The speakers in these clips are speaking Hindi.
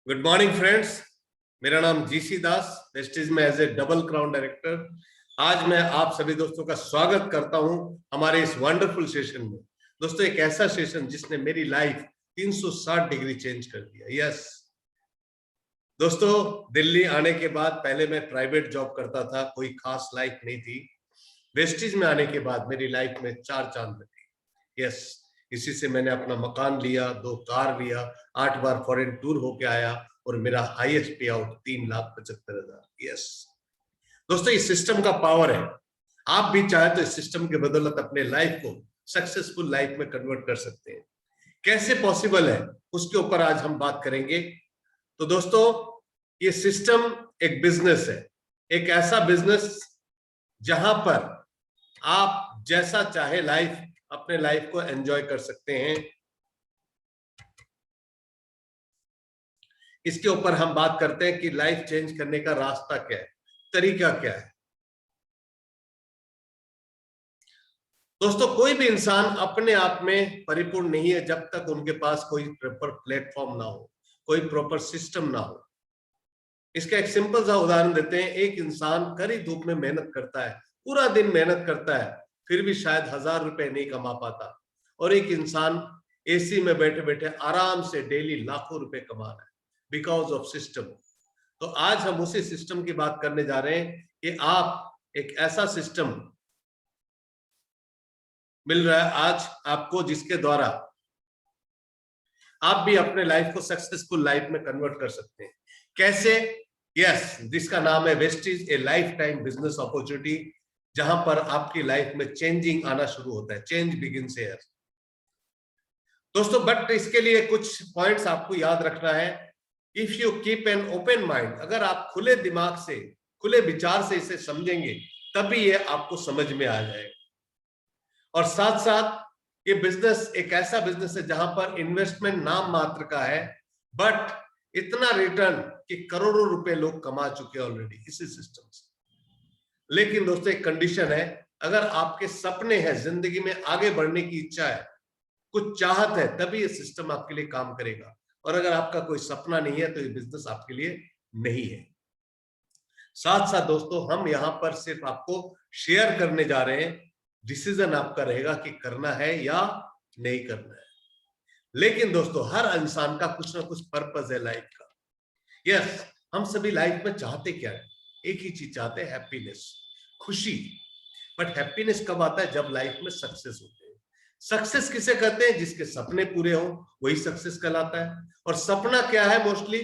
Good morning friends. मेरा नाम जीसी दास, वेस्टीज में as a double crown director. आज मैं आप सभी दोस्तों का स्वागत करता हूं हमारे इस वंडरफुल सेशन में। दोस्तों, एक ऐसा सेशन जिसने मेरी लाइफ 360 डिग्री चेंज कर दिया। यस दोस्तों, दिल्ली आने के बाद पहले मैं प्राइवेट जॉब करता था, कोई खास लाइफ नहीं थी। वेस्टीज में आने के बाद मेरी लाइफ में चार चांद लगे। यस, इसी से मैंने अपना मकान लिया, 2 कार लिया, 8 बार फॉरेन टूर होके आया और मेरा हाईएस्ट पे आउट 3,75,000। यस दोस्तों, इस सिस्टम का पावर है। आप भी चाहे तो इस सिस्टम के बदौलत अपने लाइफ को सक्सेसफुल लाइफ में कन्वर्ट कर सकते हैं। कैसे पॉसिबल है उसके ऊपर आज हम बात करेंगे। तो दोस्तों, ये सिस्टम एक बिजनेस है, एक ऐसा बिजनेस जहां पर आप जैसा चाहे लाइफ अपने लाइफ को एंजॉय कर सकते हैं। इसके ऊपर हम बात करते हैं कि लाइफ चेंज करने का रास्ता क्या है, तरीका क्या है। दोस्तों, कोई भी इंसान अपने आप में परिपूर्ण नहीं है जब तक उनके पास कोई प्रॉपर प्लेटफॉर्म ना हो, कोई प्रॉपर सिस्टम ना हो। इसका एक सिंपल सा उदाहरण देते हैं। एक इंसान कड़ी धूप में मेहनत करता है, पूरा दिन मेहनत करता है, फिर भी शायद 1,000 रुपए नहीं कमा पाता। और एक इंसान एसी में बैठे बैठे आराम से डेली लाखों रुपए कमा रहा है बिकॉज ऑफ सिस्टम। तो आज हम उसी सिस्टम की बात करने जा रहे हैं कि आप एक ऐसा सिस्टम मिल रहा है आज आपको जिसके द्वारा आप भी अपने लाइफ को सक्सेसफुल लाइफ में कन्वर्ट कर सकते हैं। कैसे? यस, जिसका नाम है वेस्टीज ए लाइफ टाइम बिजनेस अपॉर्चुनिटी, जहां पर आपकी लाइफ में चेंजिंग आना शुरू होता है। चेंज बिगिंस हियर दोस्तों। बट इसके लिए कुछ पॉइंट्स आपको याद रखना है। If you keep an open mind, अगर आप खुले दिमाग से, खुले विचार से इसे समझेंगे, तभी ये आपको समझ में आ जाएगा। और साथ साथ ये बिजनेस एक ऐसा बिजनेस है जहां पर इन्वेस्टमेंट नाम मात्र का है, बट इतना रिटर्न कि करोड़ों रुपए लोग कमा चुके हैं ऑलरेडी इसी सिस्टम से। लेकिन दोस्तों, एक कंडीशन है, अगर आपके सपने हैं, जिंदगी में आगे बढ़ने की इच्छा है, कुछ चाहत है, तभी ये सिस्टम आपके लिए काम करेगा। और अगर आपका कोई सपना नहीं है तो ये बिजनेस आपके लिए नहीं है। साथ साथ दोस्तों, हम यहां पर सिर्फ आपको शेयर करने जा रहे हैं। डिसीजन आपका रहेगा कि करना है या नहीं करना है। लेकिन दोस्तों, हर इंसान का कुछ ना कुछ पर्पस है लाइफ का। यस, हम सभी लाइफ में चाहते क्या है? एक ही चीज चाहते हैं, हैप्पीनेस, खुशी। बट हैप्पीनेस कब आता है? जब लाइफ में सक्सेस होते हैं। सक्सेस किसे कहते हैं? जिसके सपने पूरे हों, वही सक्सेस कहलाता है। और सपना क्या है? मोस्टली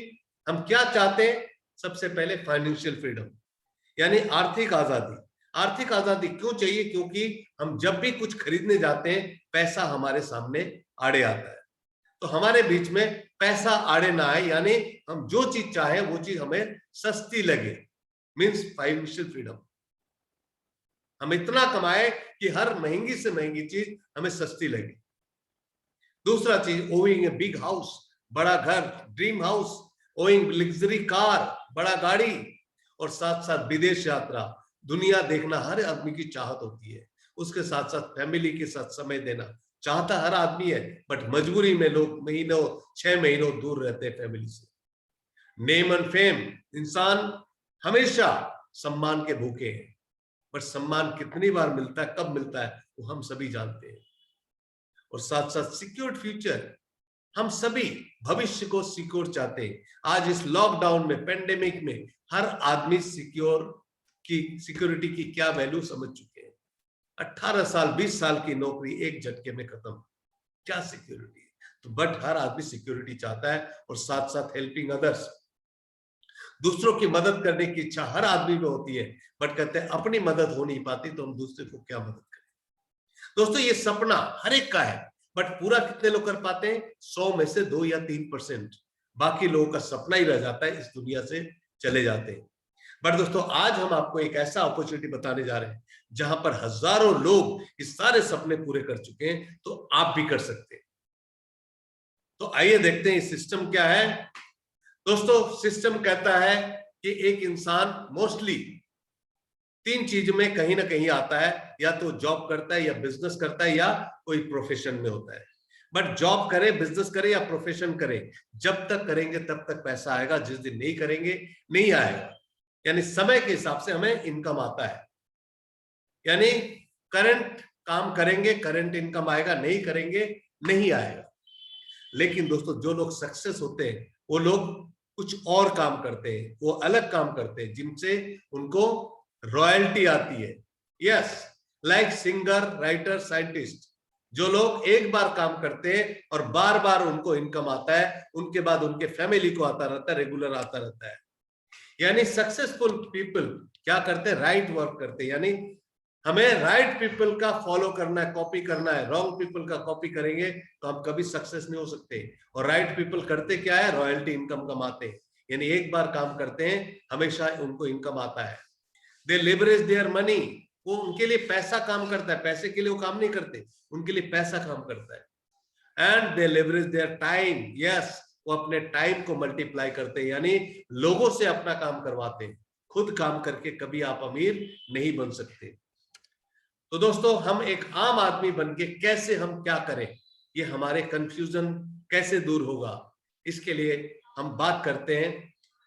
हम क्या चाहते हैं? सबसे पहले फाइनेंशियल फ्रीडम, यानी आर्थिक आजादी। आर्थिक आजादी क्यों चाहिए? क्योंकि हम जब भी कुछ खरीदने जाते हैं, पैसा हमारे सामने आड़े आता है। तो हमारे बीच में पैसा आड़े ना आए, यानी हम जो चीज चाहे वो चीज हमें सस्ती लगे, मींस फाइनेंशियल फ्रीडम। हम इतना कमाए कि हर महंगी से महंगी चीज हमें सस्ती लगे। दूसरा चीज, ओइंग ए बिग हाउस, बड़ा घर, dream house, owing luxury car, बड़ा गाड़ी। और साथ साथ विदेश यात्रा, दुनिया देखना हर आदमी की चाहत होती है। उसके साथ साथ फैमिली के साथ समय देना चाहता हर आदमी है, बट मजबूरी में लोग महीनों 6 महीनों दूर रहते हैं फैमिली से। नेम एंड फेम, इंसान हमेशा सम्मान के भूखे हैं, पर सम्मान कितनी बार मिलता है, कब मिलता है, वो हम सभी जानते हैं। और साथ साथ सिक्योर्ड फ्यूचर, हम सभी भविष्य को सिक्योर चाहते हैं। आज इस लॉकडाउन में, पेंडेमिक में, हर आदमी सिक्योरिटी की क्या वैल्यू समझ चुके हैं। 18 साल 20 साल की नौकरी एक झटके में खत्म, क्या सिक्योरिटी है? तो बट हर आदमी सिक्योरिटी चाहता है। और साथ साथ हेल्पिंग अदर्स, दूसरों की मदद करने की इच्छा हर आदमी में होती है, बट कहते हैं अपनी मदद हो नहीं पाती तो हम दूसरे को क्या मदद करें। दोस्तों, ये सपना हर एक का है, बट पूरा कितने लोग कर पाते हैं? 100 में से 2 या 3%। बाकी लोगों का सपना ही रह जाता है, इस दुनिया से चले जाते हैं। बट दोस्तों, आज हम आपको एक ऐसा अपॉर्चुनिटी बताने जा रहे हैं जहां पर हजारों लोग इस सारे सपने पूरे कर चुके हैं, तो आप भी कर सकते हैं। तो आइए देखते हैं सिस्टम क्या है। दोस्तों, सिस्टम कहता है कि एक इंसान मोस्टली 3 चीज में कहीं ना कहीं आता है, या तो जॉब करता है, या बिजनेस करता है, या कोई प्रोफेशन में होता है। बट जॉब करें, बिजनेस करें या प्रोफेशन करें, जब तक करेंगे तब तक पैसा आएगा, जिस दिन नहीं करेंगे नहीं आएगा। यानी समय के हिसाब से हमें इनकम आता है। यानी करंट काम करेंगे करंट इनकम आएगा, नहीं करेंगे नहीं आएगा। लेकिन दोस्तों जो लोग सक्सेस होते हैं वो लोग कुछ और काम करते हैं, वो अलग काम करते हैं जिनसे उनको रॉयल्टी आती है। Yes, like singer, writer, scientist, जो लोग एक बार काम करते हैं और बार बार उनको इनकम आता है, उनके बाद उनके फैमिली को आता रहता है, रेगुलर आता रहता है। यानी सक्सेसफुल पीपल क्या करते हैं? राइट वर्क करते हैं। यानी हमें राइट पीपल का फॉलो करना है, कॉपी करना है। रॉन्ग पीपल का कॉपी करेंगे तो हम कभी सक्सेस नहीं हो सकते। और राइट पीपल करते क्या है? रॉयल्टी इनकम कमाते हैं। यानी एक बार काम करते हैं, हमेशा उनको इनकम आता है। दे लिवरेज देयर मनी, वो उनके लिए पैसा काम करता है, पैसे के लिए वो काम नहीं करते, उनके लिए पैसा काम करता है। And they leverage their time, yes, वो अपने टाइम को मल्टीप्लाई करते हैं, यानी लोगों से अपना काम करवाते हैं। खुद काम करके कभी आप अमीर नहीं बन सकते। तो दोस्तों हम एक आम आदमी बनके कैसे हम क्या करें, ये हमारे कंफ्यूजन कैसे दूर होगा, इसके लिए हम बात करते हैं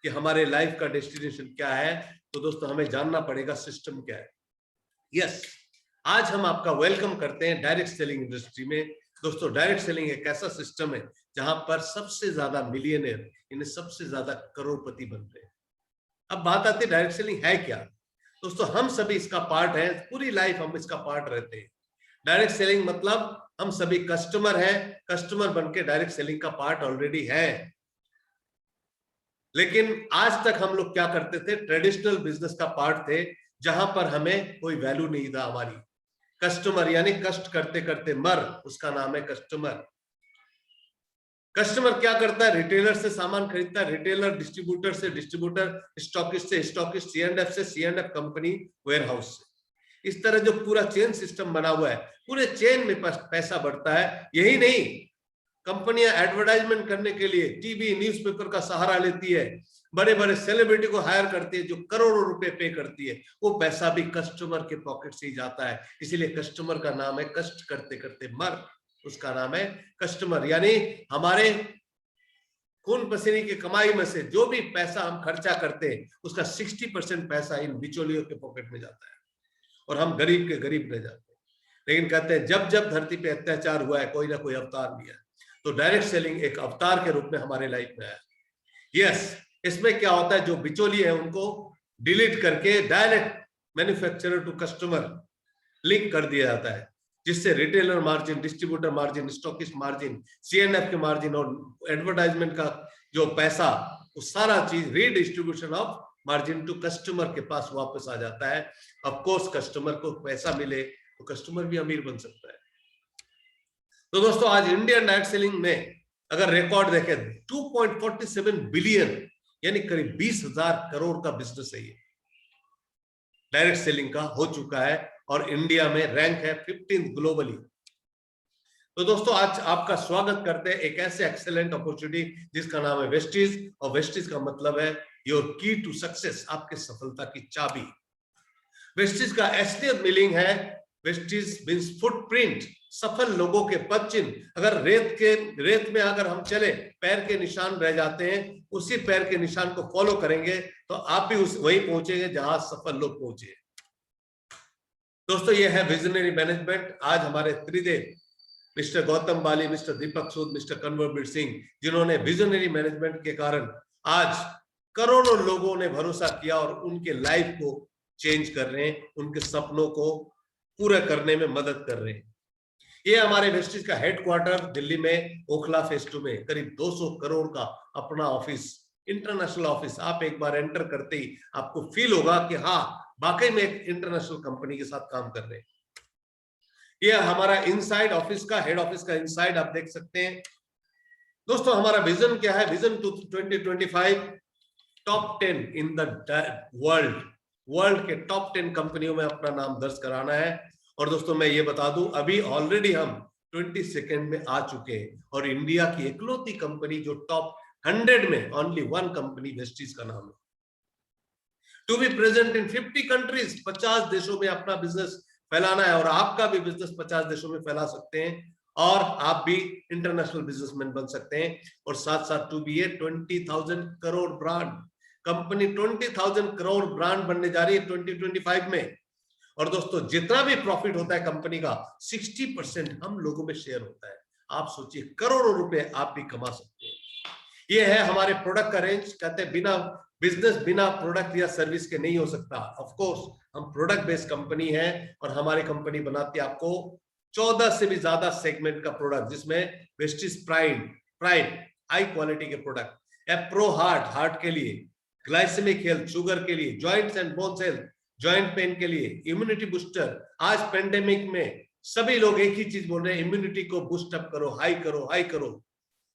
कि हमारे लाइफ का डेस्टिनेशन क्या है। तो दोस्तों हमें जानना पड़ेगा सिस्टम क्या है। यस, आज हम आपका वेलकम करते हैं डायरेक्ट सेलिंग इंडस्ट्री में। दोस्तों डायरेक्ट सेलिंग एक ऐसा सिस्टम है जहां पर सबसे ज्यादा मिलियनर, इन्हें सबसे ज्यादा करोड़पति बनते हैं। अब बात आती है डायरेक्ट सेलिंग है क्या। दोस्तों हम सभी इसका पार्ट है, पूरी लाइफ हम इसका पार्ट रहते हैं। डायरेक्ट सेलिंग मतलब हम सभी कस्टमर हैं, कस्टमर बनके डायरेक्ट सेलिंग का पार्ट ऑलरेडी है। लेकिन आज तक हम लोग क्या करते थे? ट्रेडिशनल बिजनेस का पार्ट थे, जहां पर हमें कोई वैल्यू नहीं था हमारी। कस्टमर यानी कष्ट करते करते मर, उसका नाम है कस्टमर। कस्टमर क्या करता है? रिटेलर से सामान खरीदता है, रिटेलर डिस्ट्रीब्यूटर से, डिस्ट्रीब्यूटर स्टॉकिस्ट से, स्टॉकिस्ट C&F से, C&F कंपनी वेयर हाउस से। इस तरह जो पूरा चेन सिस्टम बना हुआ है, पूरे चेन में पैसा बढ़ता है। यही नहीं, कंपनियां एडवर्टाइजमेंट करने के लिए टीवी, न्यूज़पेपर का सहारा लेती है, बड़े बड़े सेलिब्रिटी को हायर करती है जो करोड़ों रुपए पे करती है। वो पैसा भी कस्टमर के पॉकेट से ही जाता है। इसीलिए कस्टमर का नाम है कष्ट करते करते मर, उसका नाम है कस्टमर। यानी हमारे खून पसीने की कमाई में से जो भी पैसा हम खर्चा करते हैं, उसका 60% पैसा इन बिचौलियों के पॉकेट में जाता है और हम गरीब के गरीब रह जाते हैं। लेकिन कहते हैं जब जब धरती पे अत्याचार हुआ है, कोई ना कोई अवतार लिया है। तो डायरेक्ट सेलिंग एक अवतार के रूप में हमारे लाइफ में आया। यस, इसमें क्या होता है? जो बिचौलिए हैं उनको डिलीट करके direct manufacturer to customer link कर दिया जाता है, जिससे retailer margin, distributor margin, stockist margin, C&F के मार्जिन और एडवर्टाइजमेंट का जो पैसा, वो सारा चीज redistribution of margin to customer के पास वापस आ जाता है। ऑफ कोर्स कस्टमर को पैसा मिले तो कस्टमर भी अमीर बन सकता है। तो दोस्तों आज इंडियन डायरेक्ट सेलिंग में अगर रिकॉर्ड देखें 2.47 बिलियन यानी करीब 20,000 करोड़ का बिजनेस है ये डायरेक्ट सेलिंग का हो चुका है और इंडिया में रैंक है 15th ग्लोबली। तो दोस्तों आज आपका स्वागत करते हैं एक ऐसे एक्सेलेंट अपॉर्चुनिटी जिसका नाम है वेस्टीज, और वेस्टीज का मतलब है योर की टू सक्सेस, आपके सफलता की चाबी। वेस्टीज का असलियत मीनिंग है, वेस्टीज मींस फुटप्रिंट, सफल लोगों के पद चिन्ह। अगर रेत में अगर हम चले, पैर के निशान रह जाते हैं, उसी पैर के निशान को फॉलो करेंगे तो आप भी वहीं पहुंचेंगे जहां सफल लोग पहुंचे। दोस्तों ये है विजनरी मैनेजमेंट। आज हमारे त्रिदेव मिस्टर गौतम बाली, मिस्टर दीपक सूद, मिस्टर कन्वरबीर सिंह, जिन्होंने विजनरी मैनेजमेंट के कारण आज करोड़ों लोगों ने भरोसा किया और उनके लाइफ को चेंज कर रहे हैं, उनके सपनों को पूरा करने में मदद कर रहे हैं। ये हमारे वेस्टीज का हेडक्वार्टर दिल्ली में ओखला फेज 2 में करीब 200 करोड़ का अपना ऑफिस, इंटरनेशनल ऑफिस। आप एक बार एंटर करते ही आपको फील होगा कि हाँ वाकई में एक इंटरनेशनल कंपनी के साथ काम कर रहे हैं। ये हमारा इनसाइड ऑफिस का, हेड ऑफिस का इनसाइड आप देख सकते हैं। दोस्तों हमारा विजन क्या है? Vision 2025 top 10 in the world के टॉप 10 कंपनियों में अपना नाम दर्ज कराना है। और दोस्तों मैं ये बता दूं, अभी ऑलरेडी हम 22nd में आ चुके हैं और इंडिया की इकलौती कंपनी जो टॉप 100 में, ओनली 1 कंपनी वेस्टीज का नाम है। To be present in 50 countries, 50 देशों में अपना बिजनेस फैलाना है और आपका भी बिजनेस 50 देशों में फैला सकते हैं। और आप भी इंटरनेशनल बिजनेसमैन बन सकते हैं। और साथ साथ to be a 20,000 crore brand company, 20,000 crore brand बनने जा रही है 2025 में। और दोस्तों जितना भी प्रॉफिट होता है कंपनी का 60% हम लोगों में शेयर होता है। आप सोचिए करोड़ों रुपए आप भी कमा सकते हैं। ये है हमारे प्रोडक्ट का रेंज। कहते हैं बिना बिजनेस बिना प्रोडक्ट या सर्विस के नहीं हो सकता। ऑफ कोर्स हम प्रोडक्ट बेस्ड कंपनी है और हमारी कंपनी बनाती है आपको 14 से भी ज्यादा सेगमेंट का प्रोडक्ट, जिसमें वेस्टिज प्राइड हाई क्वालिटी के प्रोडक्ट, प्रो हार्ट के लिए, ग्लाइसेमिक हेल्थ शुगर के लिए, joints and bones health joint pain के लिए, इम्यूनिटी बूस्टर। आज पेंडेमिक में सभी लोग एक ही चीज बोल रहे हैं, इम्यूनिटी को बूस्ट अप करो, हाई करो, हाई करो।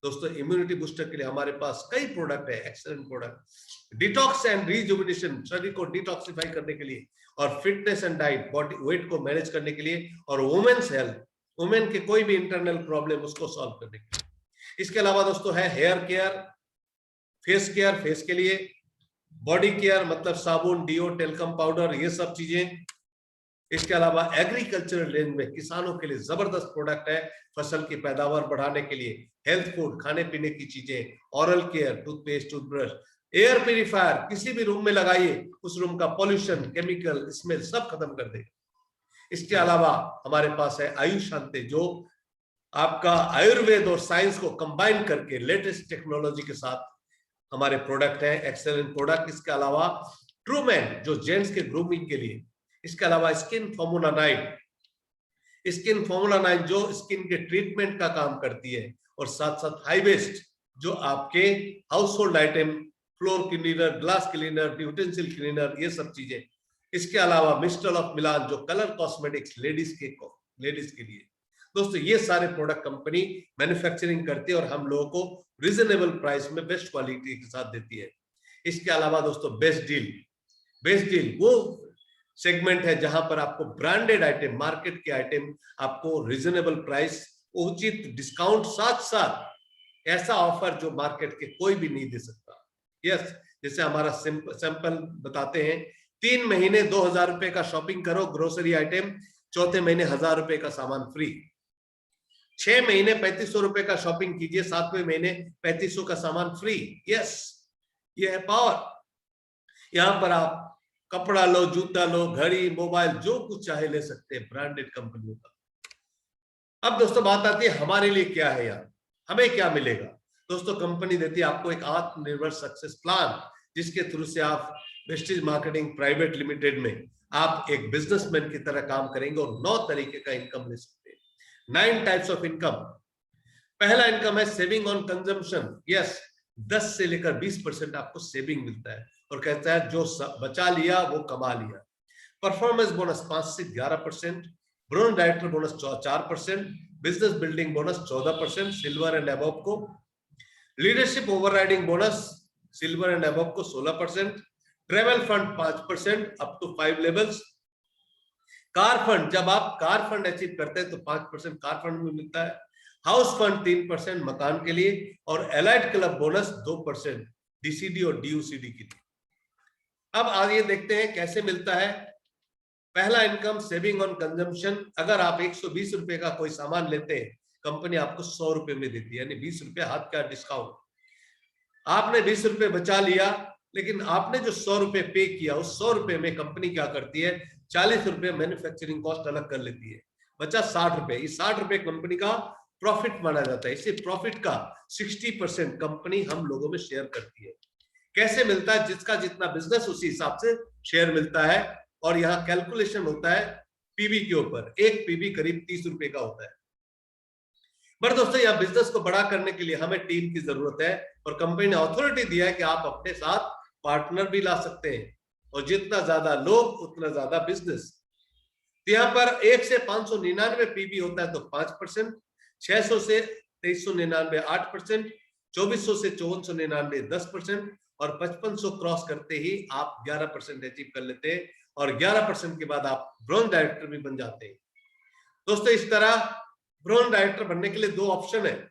दोस्तों इम्यूनिटी बूस्टर के लिए हमारे पास कई प्रोडक्ट है, excellent product. Detox and rejuvenation, शरीर को डिटॉक्सिफाई करने के लिए, और fitness and diet, body weight को मैनेज करने के लिए, और वुमेन्स हेल्थ, वुमेन के कोई भी इंटरनल प्रॉब्लम उसको सॉल्व करने के लिए। इसके अलावा दोस्तों है हेयर केयर, फेस के लिए, बॉडी केयर मतलब साबुन, डीओ, टेल्कम पाउडर, ये सब चीजें। इसके अलावा एग्रीकल्चरल रेंज में किसानों के लिए जबरदस्त प्रोडक्ट है, फसल की पैदावार बढ़ाने के लिए, हेल्थ फूड, खाने पीने की चीजें, oral care, toothpaste, toothbrush, air purifier, किसी भी रूम में लगाइए, उस रूम का पॉल्यूशन, केमिकल, स्मेल सब खत्म कर देगा। इसके अलावा हमारे पास है आयुष शांति, जो आपका आयुर्वेद और साइंस को कंबाइन करके लेटेस्ट टेक्नोलॉजी के साथ हमारे प्रोडक्ट है, एक्सेलेंट प्रोडक्ट। इसके अलावा ट्रूमैन, जो जेंट्स के ग्रूमिंग के लिए। इसके अलावा स्किन फॉर्मूला 9 जो स्किन के ट्रीटमेंट का काम करती है, और साथ साथ हाई वेस्ट जो आपके house hold item, floor cleaner, glass cleaner, utensil cleaner, ये सब चीजें। इसके अलावा मिस्टर ऑफ मिलान, जो कलर कॉस्मेटिक्स लेडीज के लिए। दोस्तों ये सारे प्रोडक्ट कंपनी मैन्युफैक्चरिंग करती है और हम लोगों को रीजनेबल प्राइस में बेस्ट क्वालिटी के साथ देती है। इसके अलावा दोस्तों बेस्ट डील वो सेगमेंट है जहां पर आपको ब्रांडेड आइटम, मार्केट के आइटम आपको रीजनेबल प्राइस, उचित डिस्काउंट, साथ साथ ऐसा ऑफर जो मार्केट के कोई भी नहीं दे सकता। यस, जैसे हमारा सैंपल बताते हैं, 3 महीने 2,000 रुपए का शॉपिंग करो ग्रोसरी आइटम, चौथे महीने 1,000 रुपए का सामान फ्री। 6 महीने 3,500 रुपए का शॉपिंग कीजिए, 7वें महीने 3,500 का सामान फ्री। यस, ये है पावर। यहां पर आप कपड़ा लो, जूता लो, घड़ी, मोबाइल, जो कुछ चाहे ले सकते हैं ब्रांडेड कंपनियों का। अब दोस्तों बात आती है हमारे लिए क्या है, यार हमें क्या मिलेगा। दोस्तों कंपनी देती है आपको एक आत्मनिर्भर सक्सेस प्लान, जिसके थ्रू से आप वेस्टिज मार्केटिंग प्राइवेट लिमिटेड में आप एक बिजनेसमैन की तरह काम करेंगे और 9 तरीके का इनकम ले सकते हैं। 9 टाइप्स ऑफ इनकम। पहला इनकम है सेविंग ऑन कंजम्पशन। यस, 10 से लेकर 20% आपको सेविंग मिलता है, और कहता है जो बचा लिया वो कमा लिया। परफॉर्मेंस बोनस 5 से 11%, bronze director bonus 4%, business building bonus 14% silver and above को, leadership overriding bonus silver and above को 16%, travel fund 5% up to 5 levels, car fund, जब आप कार फंड अचीव करते हैं तो 5% कार फंड में मिलता है, हाउस फंड 3% मकान के लिए, और एलाइड क्लब बोनस 2% डीसीडी और डीयूसीडी के लिए। अब आगे देखते हैं कैसे मिलता है। पहला इनकम सेविंग ऑन कंजम्पशन। अगर आप 120 रुपए का कोई सामान लेते हैं, कंपनी आपको 100 रुपए में देती है, यानी 20 रुपए हाथ का डिस्काउंट। आपने 20 रुपए बचा लिया, लेकिन आपने जो 100 रुपए पे किया, उस 100 रुपए में कंपनी क्या करती है, 40 रुपए मैन्युफैक्चरिंग कॉस्ट अलग कर लेती है, बचा 60 रुपए। इस 60 रुपए कंपनी का प्रॉफिट माना जाता है। इसी प्रॉफिट का 60% कंपनी हम लोगों में शेयर करती है। कैसे मिलता है, जिसका जितना बिजनेस उसी हिसाब से शेयर मिलता है, और यहाँ कैलकुलेशन होता है पीवी के ऊपर। एक पीवी करीब 30 रुपए का होता है। पर दोस्तों यहाँ बिजनेस को बड़ा करने के लिए हमें टीम की जरूरत है, और कंपनी ने अथॉरिटी दिया है कि आप अपने साथ पार्टनर भी ला सकते हैं, और जितना ज्यादा लोग उतना ज्यादा बिजनेस। तो यहाँ पर 1 से 599 पीवी होता है तो 5%, 600 से 2399 8%, 2400 से 5499 10%, और 5500 क्रॉस करते ही आप 11% अचीव कर लेते हैं, और 11% के बाद आप ब्रोंज डायरेक्टर भी बन जाते हैं। दोस्तों इस तरह ब्रोंज डायरेक्टर बनने के लिए 2 ऑप्शन है।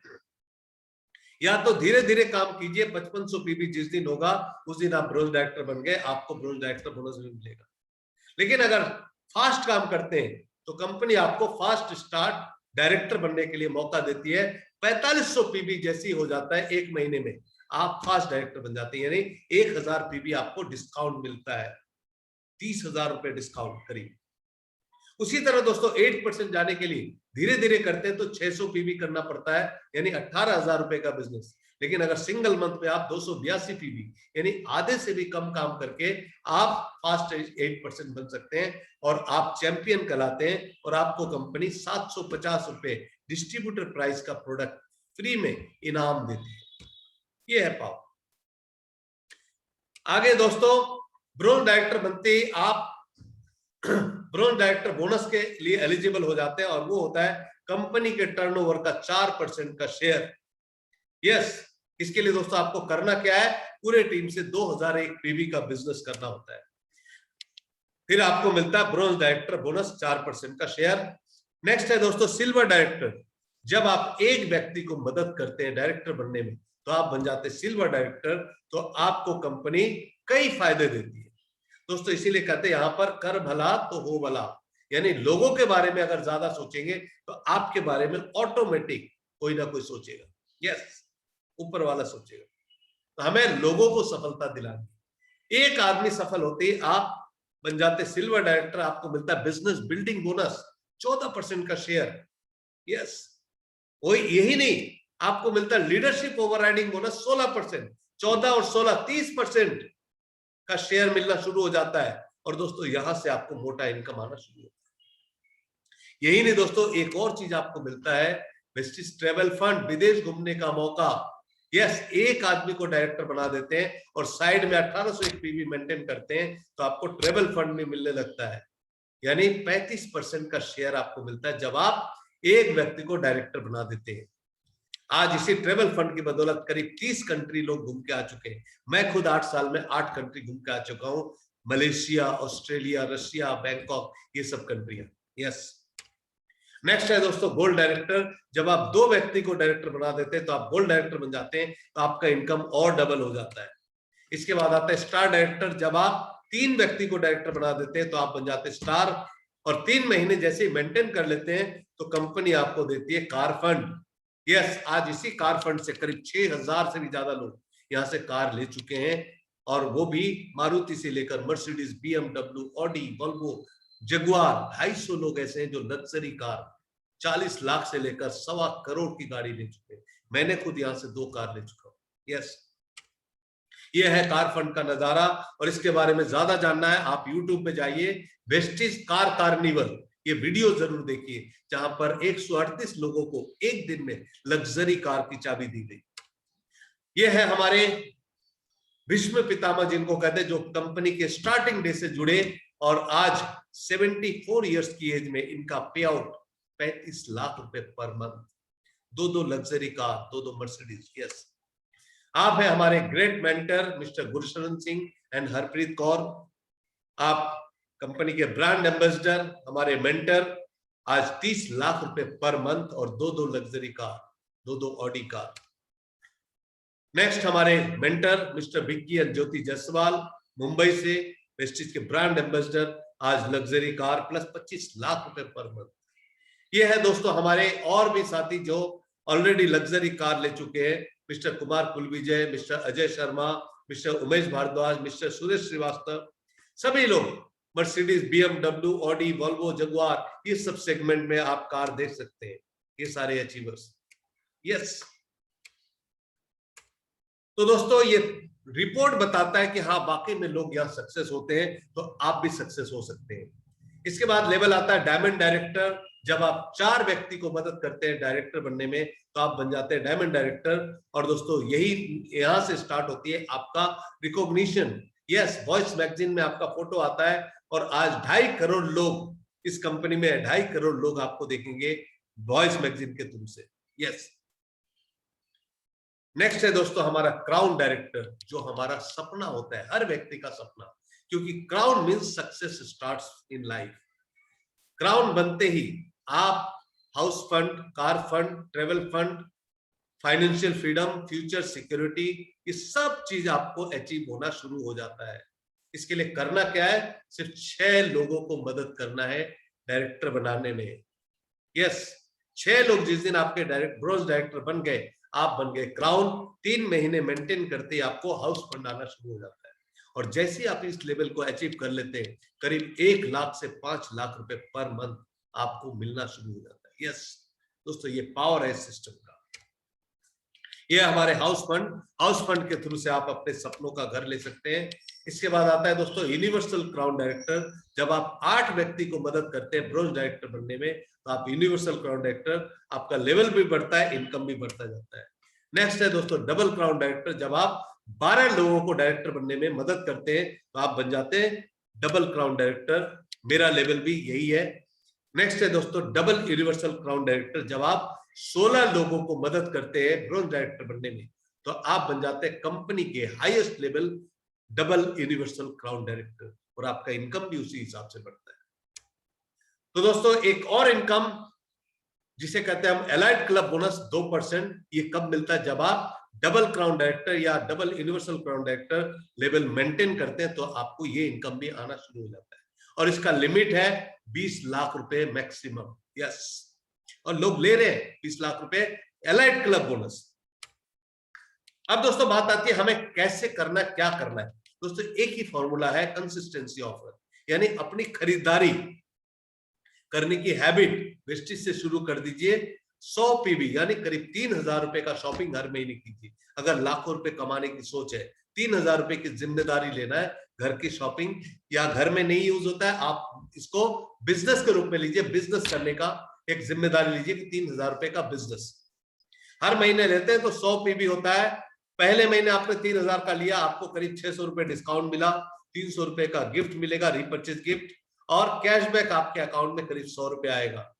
या तो धीरे धीरे काम कीजिए, 5500 पीवी जिस दिन होगा उस दिन आप ब्रोंज डायरेक्टर बन गए, आपको ब्रोंज डायरेक्टर बोनस भी मिलेगा। लेकिन अगर फास्ट काम करते हैं तो कंपनी आपको फास्ट स्टार्ट डायरेक्टर बनने के लिए मौका देती है। 4500 पीबी जैसी हो जाता है एक महीने में, आप फास्ट डायरेक्टर बन जाते हैं, यानी 1000 पीबी आपको डिस्काउंट मिलता है, 30,000 रुपए डिस्काउंट करीब। उसी तरह दोस्तों 8% जाने के लिए धीरे धीरे करते हैं तो 600 पीबी करना पड़ता है, यानी 18,000 रुपए का बिजनेस। लेकिन अगर सिंगल मंथ में आप 282 पीबी यानी आधे से भी कम काम करके आप फास्ट 8% बन सकते हैं और आप चैंपियन कहलाते हैं, और आपको कंपनी 750 रुपए डिस्ट्रीब्यूटर प्राइस का प्रोडक्ट फ्री में इनाम देती है। ये है पावर। आगे दोस्तों ब्रोंज डायरेक्टर बनते ही आप ब्रोंज डायरेक्टर बोनस के लिए एलिजिबल हो जाते हैं, और वो होता है कंपनी के टर्नओवर का 4% का शेयर। यस, इसके लिए दोस्तों आपको करना क्या है, पूरे टीम से 2001 पीबी का बिजनेस करना होता है, फिर आपको मिलता है ब्रोंज डायरेक्टर बोनस 4% का शेयर। नेक्स्ट है दोस्तों सिल्वर डायरेक्टर। जब आप एक व्यक्ति को मदद करते हैं डायरेक्टर बनने में तो आप बन जाते हैं सिल्वर डायरेक्टर, तो आपको कंपनी कई फायदे देती है दोस्तों। इसीलिए कहते हैं यहां पर कर भला तो हो भला, यानी लोगों के बारे में अगर ज्यादा सोचेंगे तो आपके बारे में ऑटोमेटिक कोई ना कोई सोचेगा। यस, ऊपर वाला सोचेगा। तो हमें लोगों को सफलता दिलानी। एक आदमी सफल होते ही आप बन जाते सिल्वर डायरेक्टर, आपको मिलता है बिजनेस बिल्डिंग बोनस 14% का शेयर। यस, वही यही नहीं, आपको मिलता है लीडरशिप ओवरराइडिंग बोनस 16%, 14 और 16 30% का शेयर मिलना शुरू हो जाता है, और दोस्तों यहां से आपको मोटा इनकम आना शुरू होता है। यही नहीं दोस्तों, एक और चीज आपको मिलता है, वेस्टिज ट्रेवल फंड, विदेश घूमने का मौका। यस, एक आदमी को डायरेक्टर बना देते हैं और साइड में 1801 पीवी मेंटेन करते हैं, तो आपको ट्रेवल फंड भी मिलने लगता है, यानी 35% का शेयर आपको मिलता है जब आप एक व्यक्ति को डायरेक्टर बना देते हैं। आज इसी ट्रेवल फंड की बदौलत करीब 30 कंट्री लोग घूम के आ चुके हैं। मैं खुद 8 साल में 8 कंट्री घूम के आ चुका हूं, मलेशिया, ऑस्ट्रेलिया, रशिया, बैंकॉक, ये सब कंट्रियां। यस, नेक्स्ट है दोस्तों गोल्ड डायरेक्टर। जब आप 2 व्यक्ति को डायरेक्टर बना देते हैं तो आप गोल्ड डायरेक्टर बन जाते हैं, तो आपका इनकम और डबल हो जाता है। इसके बाद आता है स्टार डायरेक्टर। जब आप 3 व्यक्ति को डायरेक्टर बना देते हैं तो आप बन जाते हैं स्टार, और 3 महीने जैसे ही मेंटेन कर लेते हैं तो कंपनी आपको देती है कार फंड। यस, आज इसी कार फंड से करीब 6000 से भी ज्यादा लोग यहां से कार ले चुके हैं, और वो भी मारुति से लेकर Mercedes, BMW, Audi, Volvo, Jaguar. 250 लोग ऐसे हैं जो लग्जरी कार 40 लाख से लेकर 1.25 करोड़ की गाड़ी ले चुके हैं। मैंने खुद यहां से 2 कार ले चुका हूं। यस, ये है कार फंड का नजारा, और इसके बारे में ज्यादा जानना है आप YouTube पे जाइए, वेस्टिज कार कार्निवल, ये वीडियो जरूर देखिए, जहां पर 138 लोगों को एक दिन में लग्जरी कार की चाबी दी गई। ये है हमारे भीष्म पितामह जिनको कहते हैं, जो कंपनी के स्टार्टिंग डे से जुड़े, और आज 74 इयर्स की एज में इनका पे आउट 35 लाख रुपए per month, 2 luxury car, 2 Mercedes. Yes, आप है हमारे great mentor mister Gursharan Singh and Harpreet Kaur. आप कंपनी के ब्रांड एम्बेसडर, हमारे मेंटर, आज 30 लाख रुपए पर मंथ और 2 luxury car, 2 Audi car. Next हमारे मेंटर मिस्टर विक्की एंड ज्योति जायसवाल, मुंबई से, वेस्टिज के ब्रांड एम्बेसडर, आज लग्जरी कार प्लस 25 लाख रुपए पर मंथ। ये है दोस्तों हमारे और भी साथी जो ऑलरेडी लग्जरी कार ले चुके हैं, mister Kumar Kulvijay, mister Ajay Sharma, mister Umesh Bhardwaj, mister Suresh Srivastava. सभी लोग Mercedes, BMW, Audi, Volvo, Jaguar, ये सब सेगमेंट में आप कार देख सकते हैं, ये सारे अचीवर्स। यस, तो दोस्तों ये रिपोर्ट बताता है कि हाँ वाकई में लोग यहाँ सक्सेस होते हैं, तो आप भी सक्सेस हो सकते हैं। इसके बाद लेवल आता है डायमंड डायरेक्टर। जब आप 4 व्यक्ति को मदद करते हैं डायरेक्टर बनने में तो आप बन जाते हैं डायमंड डायरेक्टर, और दोस्तों यही यहां से स्टार्ट होती है आपका रिकॉग्निशन। यस, वॉइस मैगजीन में आपका फोटो आता है, और आज 2.5 करोड़ लोग इस कंपनी में, 2.5 करोड़ लोग आपको देखेंगे वॉइस मैगजीन के थ्रू से। यस, नेक्स्ट है दोस्तों हमारा क्राउन डायरेक्टर, जो हमारा सपना होता है, हर व्यक्ति का सपना, क्योंकि crown means success starts in life. Crown बनते ही आप house fund, car fund, travel fund, financial freedom, future security, ये सब चीज आपको अचीव होना शुरू हो जाता है। इसके लिए करना क्या है, सिर्फ 6 लोगों को मदद करना है डायरेक्टर बनाने में। यस, 6 लोग जिस दिन आपके ब्रोंज डायरेक्टर बन गए, आप बन गए क्राउन। 3 महीने मेंटेन करते ही आपको हाउस फंड आना शुरू हो जाता है। और जैसे ही आप इस लेवल को अचीव कर लेते हैं, करीब 1 लाख से 5 लाख रुपए पर मंथ आपको मिलना शुरू हो जाता है। यस दोस्तों, ये पावर है इस सिस्टम का। ये हमारे हाउस फंड के थ्रू से आप अपने सपनों का घर ले सकते हैं। इसके बाद आता है दोस्तों यूनिवर्सल क्राउन डायरेक्टर। जब आप 8 व्यक्ति को मदद करते हैं ब्रोंज डायरेक्टर बनने में, तो आप यूनिवर्सल क्राउन डायरेक्टर, आपका लेवल भी बढ़ता है, इनकम भी बढ़ता जाता है। नेक्स्ट है दोस्तों डबल क्राउन डायरेक्टर। जब आप 12 लोगों को डायरेक्टर बनने में मदद करते हैं, तो आप बन जाते हैं डबल क्राउन डायरेक्टर। मेरा लेवल भी यही है। नेक्स्ट है दोस्तों डबल यूनिवर्सल क्राउन डायरेक्टर। जब आप 16 लोगों को मदद करते हैं ब्रोंज डायरेक्टर बनने में, तो आप बन जाते हैं कंपनी के highest level double universal crown director, और आपका इनकम भी उसी हिसाब से बढ़ता है। तो दोस्तों एक और इनकम जिसे कहते हैं हम एलाइड क्लब बोनस 2%, ये कब मिलता है? जब आप डबल क्राउन डायरेक्टर या double universal crown director level maintain करते हैं, तो आपको ये इनकम भी आना शुरू हो जाता है। और इसका लिमिट है 20 लाख रुपए मैक्सिमम। यस, और लोग ले रहे हैं 20 लाख रुपए एलाइड क्लब बोनस। अब दोस्तों बात आती है हमें कैसे करना है, क्या करना है। दोस्तों एक ही फॉर्मूला है, कंसिस्टेंसी ऑफर, यानी अपनी खरीदारी करने की हैबिट वेस्टिज से शुरू कर दीजिए। 100 पीवी यानी करीब 3,000 रुपए का शॉपिंग हर महीने कीजिए। अगर लाखों रुपए कमाने की सोच है, 3,000 रुपए की जिम्मेदारी लेना है। घर की शॉपिंग या घर में नहीं यूज होता है, आप इसको बिजनेस के रूप में लीजिए। बिजनेस करने का एक जिम्मेदारी लीजिए कि 3,000 रुपए का बिजनेस हर महीने लेते हैं, तो 100 पीवी होता है। पहले महीने आपने 3,000 का लिया, आपको करीब 600 रुपए डिस्काउंट मिला, 300 रुपए का गिफ्ट मिलेगा, रीपर्चेज गिफ्ट, और कैशबैक आपके अकाउंट में करीब 100 रुपए आएगा।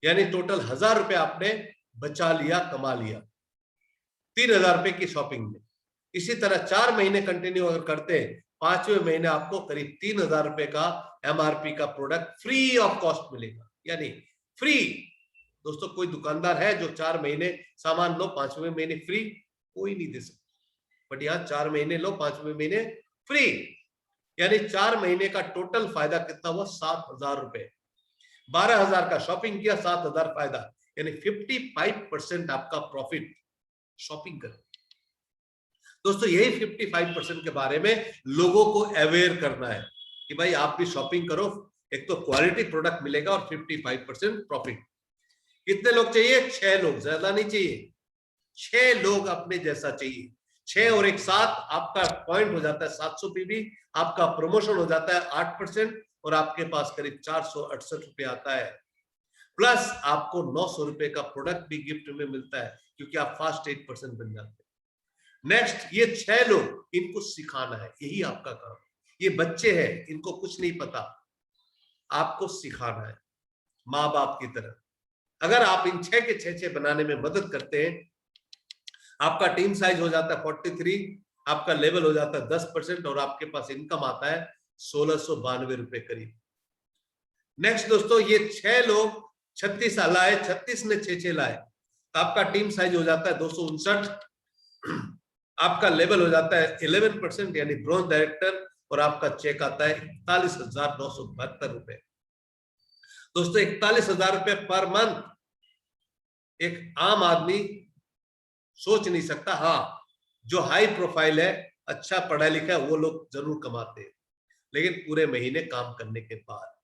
यानी टोटल 1,000 रुपए आपने बचा लिया, कमा लिया 3,000 रुपए की शॉपिंग में। इसी तरह 4 महीने कंटिन्यू अगर करते हैं, 5वें महीने आपको करीब 3,000 रुपए का एमआरपी का प्रोडक्ट फ्री ऑफ कॉस्ट मिलेगा। यानी फ्री। दोस्तों कोई दुकानदार है जो 4 महीने सामान लो, 5वें महीने फ्री? कोई नहीं दे सकता। बट यहाँ 4 महीने लो, 5वें महीने फ्री। यानी 4 महीने का टोटल फायदा कितना हुआ? 7,000 रुपए। 12,000 का शॉपिंग किया, 7,000 फायदा, यानी 55% आपका प्रॉफिट शॉपिंग कर। दोस्तों यही 55% के बारे में लोगों को अवेयर करना है कि भाई आप भी शॉपिंग करो, एक तो क्वालिटी प्रोडक्ट मिलेगा और 55% प्रॉफिट। कितने लोग चाहिए? 6 लोग, ज्यादा नहीं चाहिए। 6 लोग अपने जैसा चाहिए। 6 और एक 7, आपका पॉइंट हो जाता है 700 पीवी, आपका प्रमोशन हो जाता है 8%, और आपके पास करीब 468 रुपए आता है। प्लस आपको 900 रुपए का प्रोडक्ट भी गिफ्ट में मिलता है, क्योंकि आप फास्ट 8% बन जाते हैं। नेक्स्ट, ये 6 लोग, इनको सिखाना है, यही आपका काम। ये बच्चे हैं, इनको कुछ नहीं पता, आपको सिखाना है माँ बाप की तरह। अगर आप इन 6 के 6 बनाने में मदद करते हैं, आपका टीम साइज हो जाता है 43, आपका लेवल हो जाता है 10%, और आपके पास इनकम आता है 1,692 रुपए करीब। नेक्स्ट दोस्तों, ये 6 लोग 36 लाए, 36 ने 6 लाए, तो आपका टीम साइज हो जाता है 259, आपका लेवल हो जाता है 11%, यानी ब्रोंज डायरेक्टर, और आपका चेक आता है 41,972 रुपए। दोस्तों 41,000 रुपए पर मंथ एक आम आदमी सोच नहीं सकता। हाँ, जो हाई प्रोफाइल है, अच्छा पढ़ा लिखा है, वो लोग जरूर कमाते हैं, लेकिन पूरे महीने काम करने के बाद।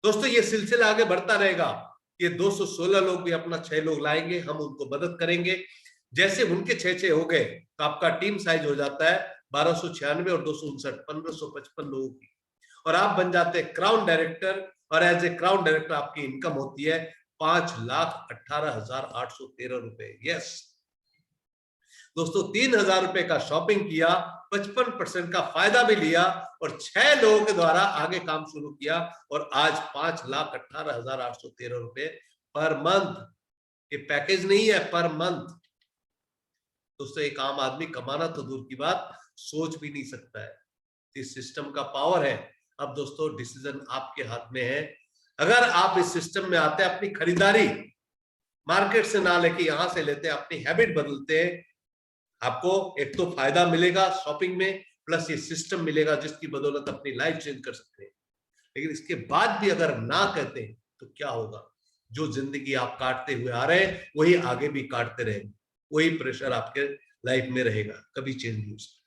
दोस्तों ये सिलसिला आगे बढ़ता रहेगा। ये 216 लोग भी अपना 6 लोग लाएंगे, हम उनको मदद करेंगे। जैसे उनके 6 हो गए, तो आपका टीम साइज हो जाता है 1296 और 259, 1555 लोगों की, और आप बन जाते हैं क्राउन डायरेक्टर। और एज ए क्राउन डायरेक्टर आपकी इनकम होती है 5,18,813 रुपए। यस दोस्तों, 3,000 रुपए का शॉपिंग किया, 55% का फायदा भी लिया, और 6 लोगों के द्वारा आगे काम शुरू किया, और आज 5,18,813 रुपए पर मंथ। ये पैकेज नहीं है, पर मंथ। दोस्तों एक आम आदमी कमाना तो दूर की बात, सोच भी नहीं सकता है। इस सिस्टम का पावर है। अब दोस्तों डिसीजन आपके हाथ में है। अगर आप इस सिस्टम में आते हैं, अपनी खरीदारी मार्केट से ना लेके यहां से लेते हैं, अपनी हैबिट बदलते हैं, आपको एक तो फायदा मिलेगा शॉपिंग में, प्लस ये सिस्टम मिलेगा जिसकी बदौलत अपनी लाइफ चेंज कर सकते हैं। लेकिन इसके बाद भी अगर ना कहते हैं, तो क्या होगा? जो जिंदगी आप काटते हुए आ रहे हैं वही आगे भी काटते रहेंगे, वही प्रेशर आपके लाइफ में रहेगा, कभी चेंज नहीं हो सकता।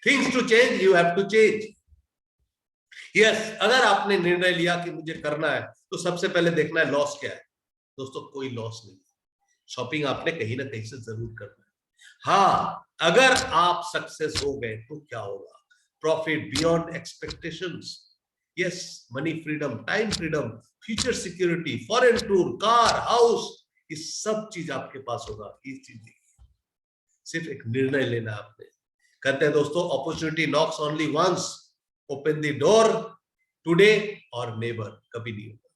Things to change, you have to change. Yes, अगर आपने निर्णय लिया कि मुझे करना है तो सबसे पहले देखना है लॉस क्या है। दोस्तों, कोई लॉस नहीं, शॉपिंग आपने कहीं ना कहीं से जरूर करना है। हाँ, अगर आप सक्सेस हो गए तो क्या होगा? Profit beyond expectations, yes, money freedom, time freedom, future security, foreign tour, car, house, ये सब चीज आपके पास होगा। ये चीज सिर्फ एक निर्णय लेना आपने। कहते हैं दोस्तों, opportunity knocks only once, open the door today और नेवर, कभी नहीं होगा।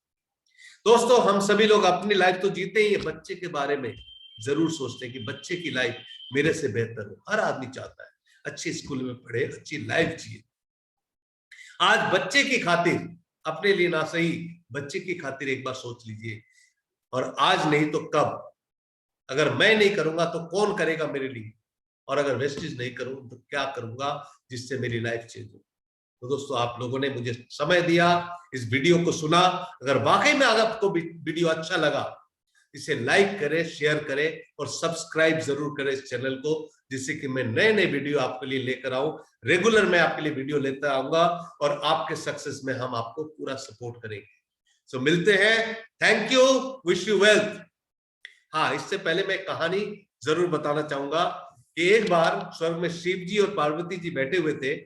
दोस्तों, हम सभी लोग अपनी लाइफ तो जीते ही है, बच्चे के बारे में जरूर सोचते हैं कि बच्चे की लाइफ मेरे से बेहतर हो। हर आदमी चाहता है अच्छे स्कूल में पढ़े, अच्छी लाइफ जिए। आज बच्चे की खातिर, अपने लिए ना सही, बच्चे की खातिर एक बार सोच लीजिए, और आज नहीं तो कब? अगर मैं नहीं करूंगा तो कौन करेगा मेरे लिए? और अगर वेस्टेज नहीं करूं तो क्या करूंगा जिससे मेरी लाइफ चेंज हो? तो दोस्तों, आप लोगों ने मुझे समय दिया, इस वीडियो को सुना। अगर वाकई में अगर आपको वीडियो अच्छा लगा, इसे लाइक करें, शेयर करें और सब्सक्राइब जरूर करें इस चैनल को, जिससे कि मैं नए नए वीडियो आपके लिए लेकर आऊं। रेगुलर मैं आपके लिए वीडियो लेता आऊंगा और आपके सक्सेस में हम आपको पूरा सपोर्ट करेंगे। सो मिलते हैं। Thank you, wish you wealth. हाँ, इससे पहले मैं एक कहानी जरूर बताना चाहूंगा कि एक बार स्वर्ग में शिव जी और पार्वती जी बैठे हुए थे,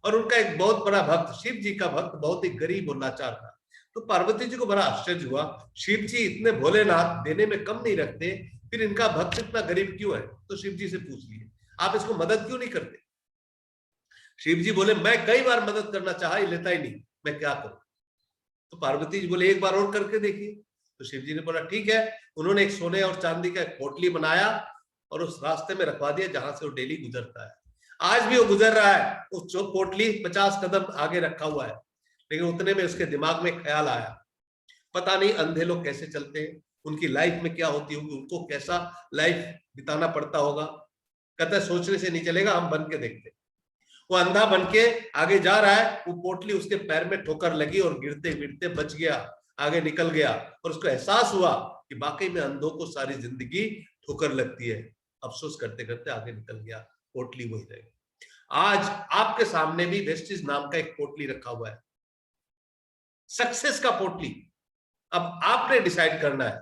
और उनका एक बहुत बड़ा भक्त, शिव जी का भक्त, बहुत ही गरीब और लाचार था। तो पार्वती जी को बड़ा आश्चर्य हुआ, शिव जी इतने भोलेनाथ, देने में कम नहीं रखते, फिर इनका भक्त इतना गरीब क्यों है? तो शिव जी से पूछ लिए, आप इसको मदद क्यों नहीं करते? शिव जी बोले, मैं कई बार मदद करना चाहा, ये लेता ही नहीं, मैं क्या करूं? तो पार्वती जी बोले, एक बार और करके देखिए। तो शिव जी ने बोला, ठीक है। उन्होंने एक सोने और चांदी का एक पोटली बनाया और उस रास्ते में रखवा दिया जहां से वो डेली गुजरता है। आज भी वो गुजर रहा है, उस पोटली 50 कदम आगे रखा हुआ है। लेकिन उतने में उसके दिमाग में ख्याल आया, पता नहीं अंधे लोग कैसे चलते हैं, उनकी लाइफ में क्या होती होगी, उनको कैसा लाइफ बिताना पड़ता होगा। कहता है, सोचने से नहीं चलेगा, हम बन के देखते। वो अंधा बन के आगे जा रहा है, वो पोटली उसके पैर में ठोकर लगी और गिरते गिरते बच गया, आगे निकल गया। और उसको एहसास हुआ कि वाकई में अंधों को सारी जिंदगी ठोकर लगती है। अफसोस करते करते आगे निकल गया, पोटली वही रह गई। आज आपके सामने भी वेस्टिज नाम का एक पोटली रखा हुआ है, सक्सेस का पोटली। अब आपने डिसाइड करना है,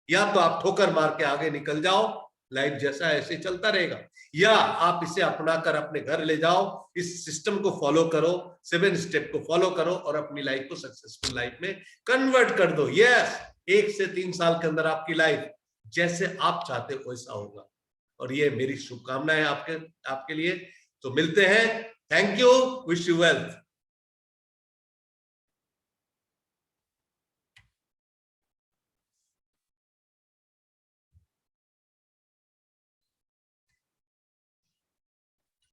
या तो आप ठोकर मार के आगे निकल जाओ, लाइफ जैसा ऐसे चलता रहेगा, या आप इसे अपनाकर अपने घर ले जाओ, इस सिस्टम को फॉलो करो, 7 स्टेप को फॉलो करो और अपनी लाइफ को सक्सेसफुल लाइफ में कन्वर्ट कर दो। यस, 1 से 3 साल के अंदर आपकी लाइफ जैसे आप चाहते हो वैसा होगा। और ये मेरी शुभकामनाएं आपके लिए। तो मिलते हैं। Thank you, wish you wealth.